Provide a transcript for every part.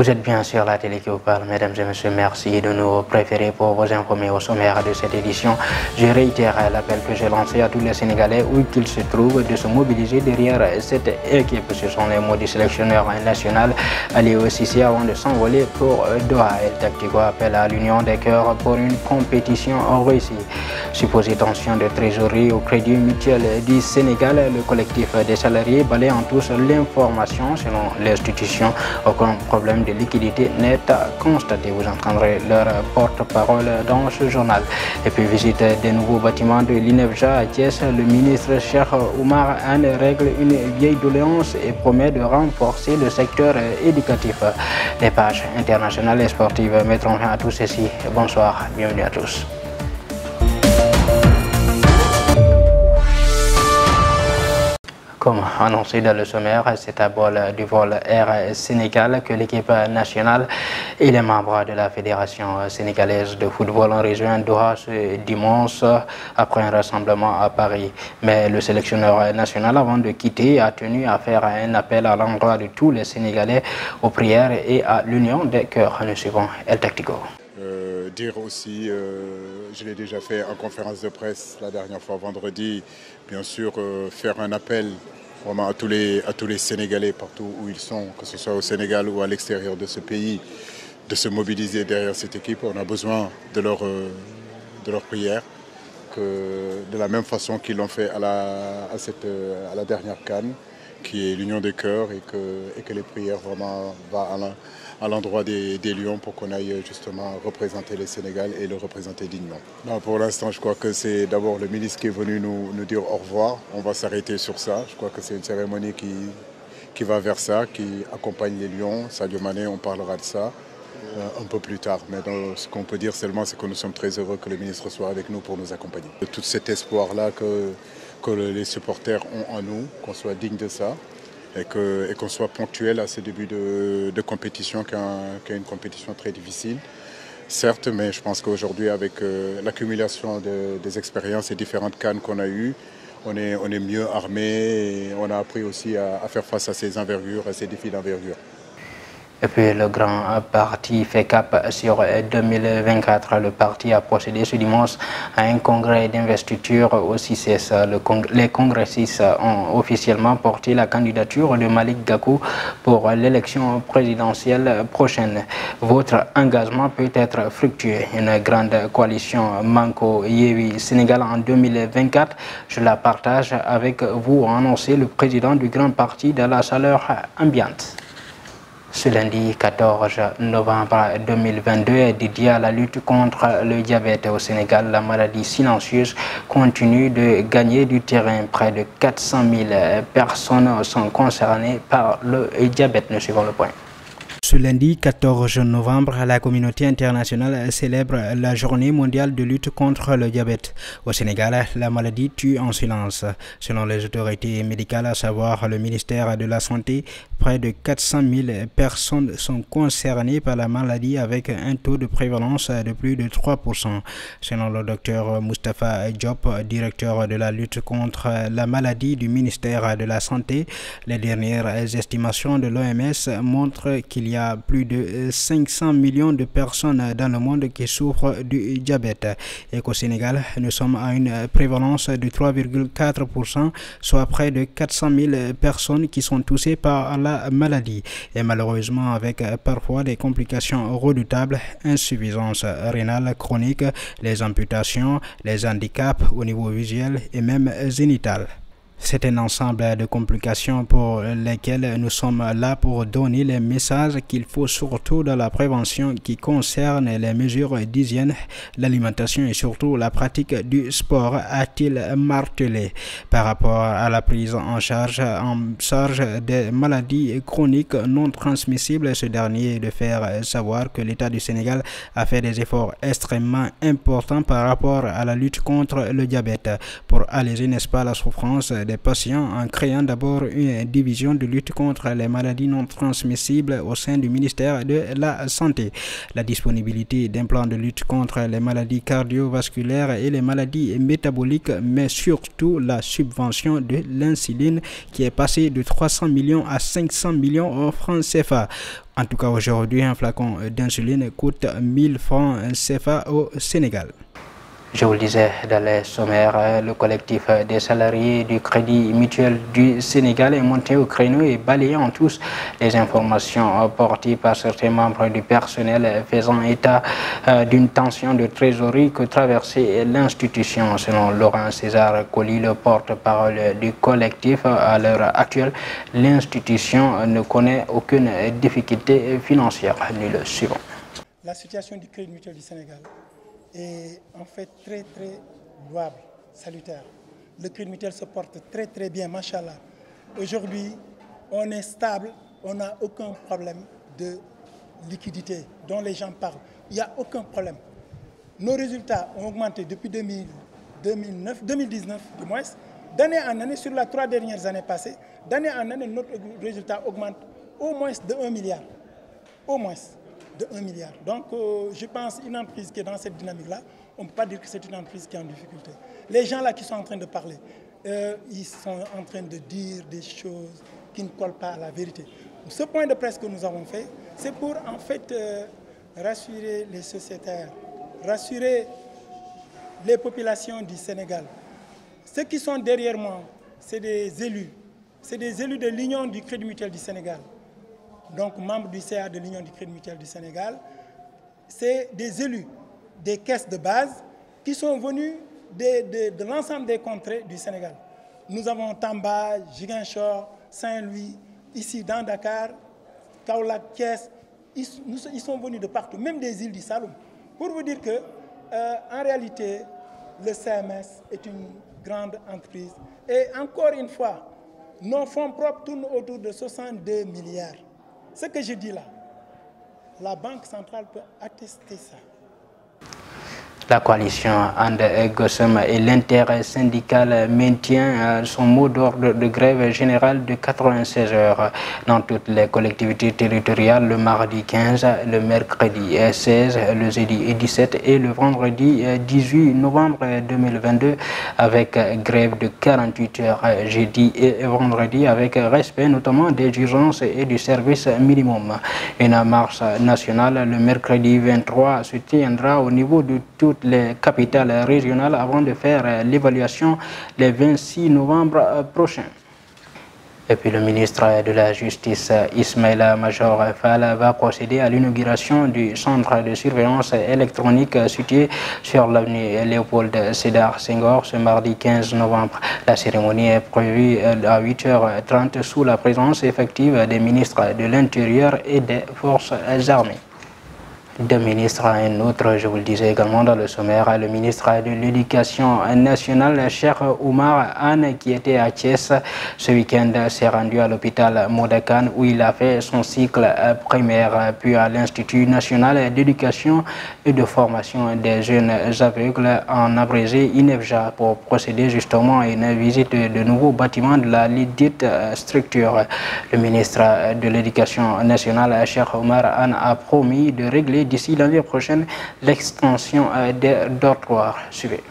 Vous êtes bien sur la télé qui vous parle, mesdames et messieurs, merci de nous préférer pour vous informer au sommaire de cette édition. Je réitère l'appel que j'ai lancé à tous les Sénégalais, où qu'ils se trouvent, de se mobiliser derrière cette équipe. Ce sont les mots du sélectionneur national Aliou Cissé avant de s'envoler pour Doha. El Tactico appelle à l'union des cœurs pour une compétition réussie. Supposée tension de trésorerie au Crédit Mutuel du Sénégal, le collectif des salariés balaye en tous l'information. Selon l'institution, aucun problème de liquidité n'est à constater. Vous entendrez leur porte-parole dans ce journal. Et puis visite des nouveaux bâtiments de l'INEFJA à Thiès. Le ministre Cheikh Oumar Anne règle une vieille doléance et promet de renforcer le secteur éducatif. Les pages internationales et sportives mettront fin à tout ceci. Bonsoir, bienvenue à tous. Comme annoncé dans le sommaire, c'est à bord du vol Air Sénégal que l'équipe nationale et les membres de la Fédération sénégalaise de football ont rejoint Doha ce dimanche après un rassemblement à Paris. Mais le sélectionneur national, avant de quitter, a tenu à faire un appel à l'endroit de tous les Sénégalais aux prières et à l'union des cœurs. Nous suivons El Tactico. Dire aussi, je l'ai déjà fait en conférence de presse la dernière fois vendredi, bien sûr faire un appel vraiment à tous les Sénégalais partout où ils sont, que ce soit au Sénégal ou à l'extérieur de ce pays, de se mobiliser derrière cette équipe. On a besoin de leur prière, que de la même façon qu'ils l'ont fait à la dernière CAN, qui est l'union des cœurs, et que les prières vraiment vont à l'endroit des Lions pour qu'on aille justement représenter le Sénégal et le représenter dignement. Non, pour l'instant, je crois que c'est d'abord le ministre qui est venu nous dire au revoir. On va s'arrêter sur ça. Je crois que c'est une cérémonie qui va vers ça, qui accompagne les Lions. Sadio Mané, on parlera de ça un peu plus tard. Mais ce qu'on peut dire seulement, c'est que nous sommes très heureux que le ministre soit avec nous pour nous accompagner. Tout cet espoir-là que les supporters ont en nous, qu'on soit digne de ça. Et qu'on soit ponctuel à ce début de compétition, qui est une compétition très difficile. Certes, mais je pense qu'aujourd'hui, avec l'accumulation des expériences et différentes cannes qu'on a eues, on est mieux armé et on a appris aussi à faire face à ces envergures, à ces défis d'envergure. Et puis le grand parti fait cap sur 2024. Le parti a procédé ce dimanche à un congrès d'investiture au CICES. Les congressistes ont officiellement porté la candidature de Malick Gakou pour l'élection présidentielle prochaine. Votre engagement peut être fructueux. Une grande coalition Manko Yewwi Sénégal en 2024. Je la partage avec vous, a annoncé le président du grand parti de la chaleur ambiante. Ce lundi 14 novembre 2022 est dédié à la lutte contre le diabète au Sénégal. La maladie silencieuse continue de gagner du terrain. Près de 400 000 personnes sont concernées par le diabète. Nous suivons le point. Ce lundi 14 novembre, la communauté internationale célèbre la journée mondiale de lutte contre le diabète. Au Sénégal, la maladie tue en silence. Selon les autorités médicales, à savoir le ministère de la Santé, près de 400 000 personnes sont concernées par la maladie avec un taux de prévalence de plus de 3%. Selon le docteur Moustapha Diop, directeur de la lutte contre la maladie du ministère de la Santé, les dernières estimations de l'OMS montrent qu'il y a plus de 500 millions de personnes dans le monde qui souffrent du diabète et qu'au Sénégal, nous sommes à une prévalence de 3,4%, soit près de 400 000 personnes qui sont touchées par la maladie et malheureusement avec parfois des complications redoutables, insuffisance rénale chronique, les amputations, les handicaps au niveau visuel et même génital. C'est un ensemble de complications pour lesquelles nous sommes là pour donner les messages qu'il faut surtout dans la prévention qui concerne les mesures d'hygiène, l'alimentation et surtout la pratique du sport, a-t-il martelé. Par rapport à la prise en charge des maladies chroniques non transmissibles, ce dernier de faire savoir que l'État du Sénégal a fait des efforts extrêmement importants par rapport à la lutte contre le diabète pour alléger, n'est-ce pas, la souffrance des des patients en créant d'abord une division de lutte contre les maladies non transmissibles au sein du ministère de la Santé. La disponibilité d'un plan de lutte contre les maladies cardiovasculaires et les maladies métaboliques, mais surtout la subvention de l'insuline qui est passée de 300 millions à 500 millions en francs CFA. En tout cas, aujourd'hui, un flacon d'insuline coûte 1000 francs CFA au Sénégal. Je vous le disais dans les sommaires, le collectif des salariés du Crédit Mutuel du Sénégal est monté au créneau et balayant tous les informations portées par certains membres du personnel faisant état d'une tension de trésorerie que traversait l'institution. Selon Laurent César Colli, le porte-parole du collectif, à l'heure actuelle, l'institution ne connaît aucune difficulté financière. Nous le suivons. La situation du Crédit Mutuel du Sénégal est en fait très louable, salutaire. Le Crédit Mutuel se porte très bien, machallah. Aujourd'hui, on est stable, on n'a aucun problème de liquidité dont les gens parlent. Il n'y a aucun problème. Nos résultats ont augmenté depuis 2019 du moins. D'année en année, sur les 3 dernières années passées, d'année en année, notre résultat augmente au moins de 1 milliard. Au moins de 1 milliard. Donc, je pense qu'une entreprise qui est dans cette dynamique-là, on ne peut pas dire que c'est une entreprise qui est en difficulté. Les gens là qui sont en train de parler, ils sont en train de dire des choses qui ne collent pas à la vérité. Ce point de presse que nous avons fait, c'est pour en fait rassurer les sociétaires, rassurer les populations du Sénégal. Ceux qui sont derrière moi, c'est des élus. C'est des élus de l'Union du Crédit Mutuel du Sénégal. Donc membres du CA de l'Union du Crédit Mutuel du Sénégal, c'est des élus des caisses de base qui sont venus de l'ensemble des contrées du Sénégal. Nous avons Tamba, Ziguinchor, Saint-Louis, ici dans Dakar, Kaolack, Thiès, ils sont venus de partout, même des îles du Saloum. Pour vous dire que, en réalité, le CMS est une grande entreprise. Et encore une fois, nos fonds propres tournent autour de 62 milliards. Ce que je dis là, la Banque centrale peut attester ça. La coalition And Gossem et l'intersyndical maintient son mot d'ordre de grève générale de 96 heures dans toutes les collectivités territoriales le mardi 15, le mercredi 16, le jeudi 17 et le vendredi 18 novembre 2022 avec grève de 48 heures jeudi et vendredi avec respect notamment des urgences et du service minimum. Une marche nationale le mercredi 23 se tiendra au niveau de toutes les capitales régionales avant de faire l'évaluation le 26 novembre prochain. Et puis le ministre de la Justice, Ismaïla Major Fall, va procéder à l'inauguration du centre de surveillance électronique situé sur l'avenue Léopold Sédar Senghor ce mardi 15 novembre. La cérémonie est prévue à 8h30 sous la présence effective des ministres de l'Intérieur et des Forces armées. Deux ministres, un autre, je vous le disais également dans le sommaire, le ministre de l'Éducation nationale, Cheikh Oumar Anne, qui était à Thiès ce week-end, s'est rendu à l'hôpital Modakan où il a fait son cycle primaire, puis à l'Institut national d'éducation et de formation des jeunes aveugles en abrégé INEFJA pour procéder justement à une visite de nouveaux bâtiments de la dite structure. Le ministre de l'Éducation nationale, Cheikh Oumar Anne, a promis de régler d'ici l'année prochaine l'extension des dortoirs. Suivez.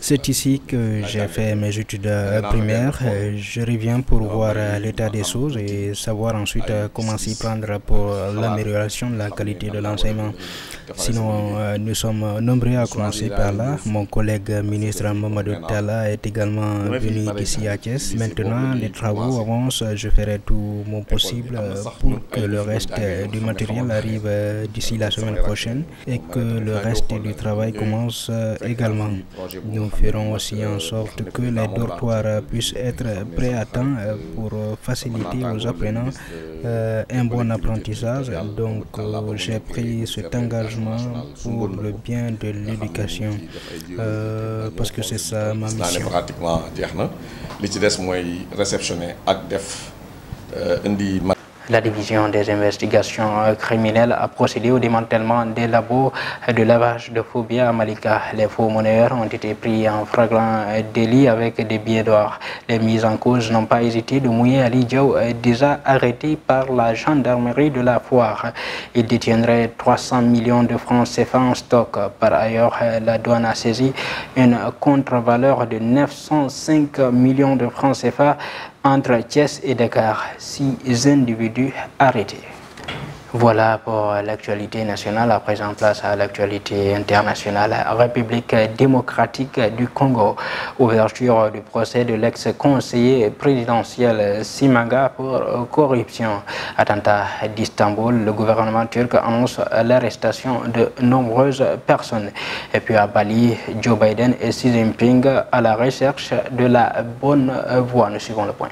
C'est ici que j'ai fait mes études primaires. Je reviens pour voir l'état des choses et savoir ensuite comment s'y prendre pour l'amélioration de la qualité de l'enseignement. Sinon, nous sommes nombreux à commencer par là. Mon collègue ministre Mamadou Talla est également venu ici à Thiès. Maintenant, les travaux avancent. Je ferai tout mon possible pour que le reste du matériel arrive d'ici la semaine prochaine et que le reste du travail commence également. Nous ferons aussi en sorte que les dortoirs puissent être prêts à temps pour faciliter aux apprenants un bon apprentissage. Donc, j'ai pris cet engagement pour le bien de l'éducation parce que c'est ça ma mission. La division des investigations criminelles a procédé au démantèlement des labos de lavage de faux billets à Malika. Les faux monnayeurs ont été pris en flagrant délit avec des billets d'or. Les mises en cause n'ont pas hésité de mouiller Ali Diaw, déjà arrêté par la gendarmerie de la Foire. Il détiendrait 300 millions de francs CFA en stock. Par ailleurs, la douane a saisi une contre-valeur de 905 millions de francs CFA entre Thiès et Dakar. 6 individus arrêtés. Voilà pour l'actualité nationale. À présent, place à l'actualité internationale. République démocratique du Congo. Ouverture du procès de l'ex-conseiller présidentiel Simanga pour corruption. Attentat d'Istanbul. Le gouvernement turc annonce l'arrestation de nombreuses personnes. Et puis à Bali, Joe Biden et Xi Jinping à la recherche de la bonne voie. Nous suivons le point.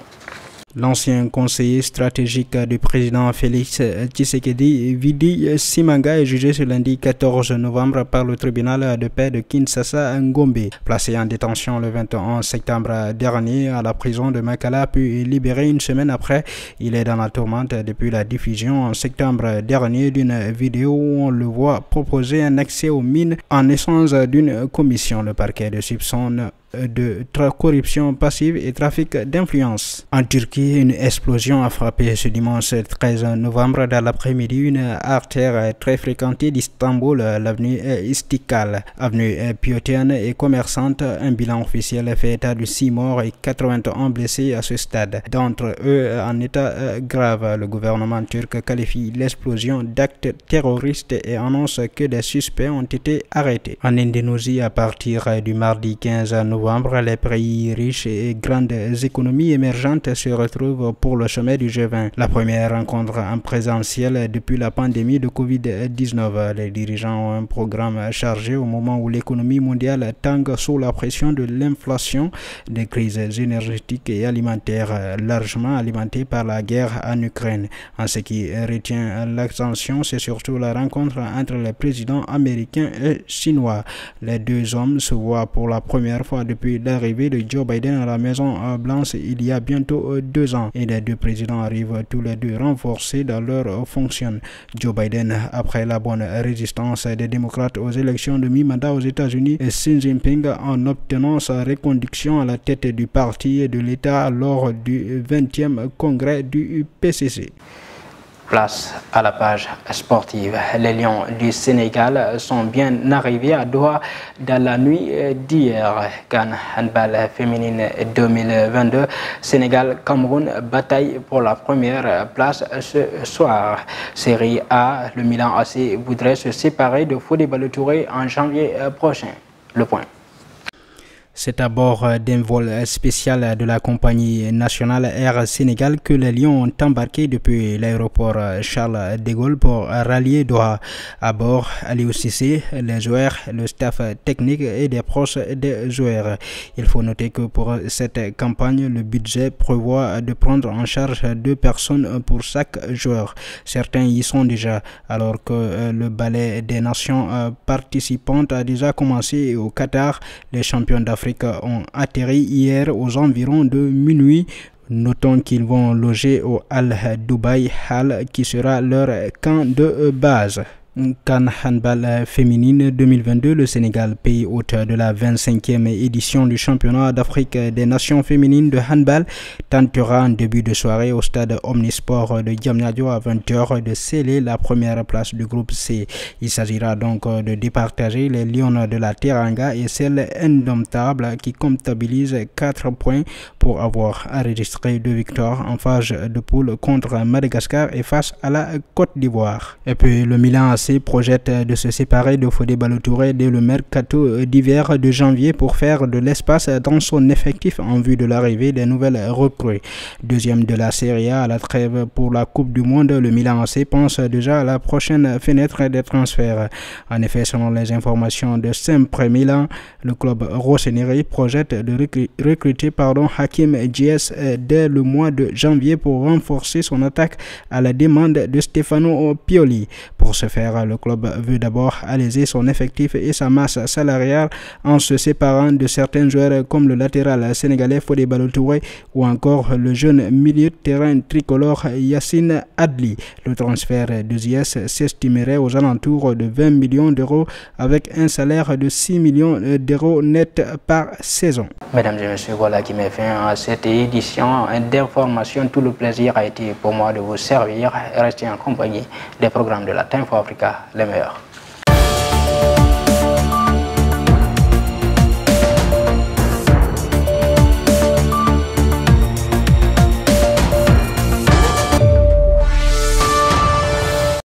L'ancien conseiller stratégique du président Félix Tshisekedi, Vidi Simanga, est jugé ce lundi 14 novembre par le tribunal de paix de Kinshasa Ngombe. Placé en détention le 21 septembre dernier à la prison de Makala, puis libéré une semaine après, il est dans la tourmente depuis la diffusion en septembre dernier d'une vidéo où on le voit proposer un accès aux mines en essence d'une commission. Le parquet de soupçonne de corruption passive et trafic d'influence. En Turquie, une explosion a frappé ce dimanche 13 novembre dans l'après-midi une artère très fréquentée d'Istanbul, l'avenue Istiklal, avenue piétonne et commerçante. Un bilan officiel fait état de 6 morts et 81 blessés à ce stade, d'entre eux en état grave. Le gouvernement turc qualifie l'explosion d'acte terroriste et annonce que des suspects ont été arrêtés. En Indonésie, à partir du mardi 15 novembre, les pays riches et grandes économies émergentes se retrouvent pour le sommet du G20. La première rencontre en présentiel depuis la pandémie de Covid-19. Les dirigeants ont un programme chargé au moment où l'économie mondiale tangue sous la pression de l'inflation, des crises énergétiques et alimentaires largement alimentées par la guerre en Ukraine. En ce qui retient l'attention, c'est surtout la rencontre entre les présidents américains et chinois. Les deux hommes se voient pour la première fois depuis l'arrivée de Joe Biden à la Maison-Blanche il y a bientôt 2 ans. Et les deux présidents arrivent tous les deux renforcés dans leur fonction. Joe Biden, après la bonne résistance des démocrates aux élections de mi-mandat aux États-Unis, et Xi Jinping en obtenant sa reconduction à la tête du parti de l'État lors du 20e congrès du PCC. Place à la page sportive. Les Lions du Sénégal sont bien arrivés à Doha dans la nuit d'hier. CAN Handball féminine 2022. Sénégal-Cameroun bataille pour la première place ce soir. Série A, le Milan AC voudrait se séparer de Fodé Ballo-Touré en janvier prochain. Le point. C'est à bord d'un vol spécial de la compagnie nationale Air Sénégal que les Lions ont embarqué depuis l'aéroport Charles de Gaulle pour rallier Doha. À bord, Aliou Cissé, les joueurs, le staff technique et des proches des joueurs. Il faut noter que pour cette campagne, le budget prévoit de prendre en charge 2 personnes pour chaque joueur. Certains y sont déjà, alors que le ballet des nations participantes a déjà commencé au Qatar. Les champions d'Afrique ont atterri hier aux environs de minuit. Notons qu'ils vont loger au Al Dubai Hall qui sera leur camp de base. CAN Handball féminine 2022, le Sénégal, pays hôte de la 25e édition du championnat d'Afrique des nations féminines de handball, tentera en début de soirée au stade Omnisport de Diamniadio à 20h de sceller la première place du groupe C. Il s'agira donc de départager les Lions de la Teranga et celles indomptables qui comptabilisent 4 points pour avoir enregistré 2 victoires en phase de poule contre Madagascar et face à la Côte d'Ivoire. Et puis le Milan projette de se séparer de Fodé Ballo-Touré dès le mercato d'hiver de janvier pour faire de l'espace dans son effectif en vue de l'arrivée des nouvelles recrues. Deuxième de la Serie A à la trêve pour la Coupe du Monde, le Milan AC pense déjà à la prochaine fenêtre des transferts. En effet, selon les informations de Sempre Milan, le club rossoneri projette de recruter Hakim Ziyech dès le mois de janvier pour renforcer son attaque à la demande de Stefano Pioli. Pour ce faire, car le club veut d'abord alléger son effectif et sa masse salariale en se séparant de certains joueurs comme le latéral sénégalais Fodé Ballo-Touré ou encore le jeune milieu de terrain tricolore Yacine Adli. Le transfert de Ziyech s'estimerait aux alentours de 20 millions d'euros avec un salaire de 6 millions d'euros net par saison. Mesdames et messieurs, voilà qui met fin à cette édition d'information. Tout le plaisir a été pour moi de vous servir. Restez en compagnie des programmes de la Time for Africa, les meilleurs.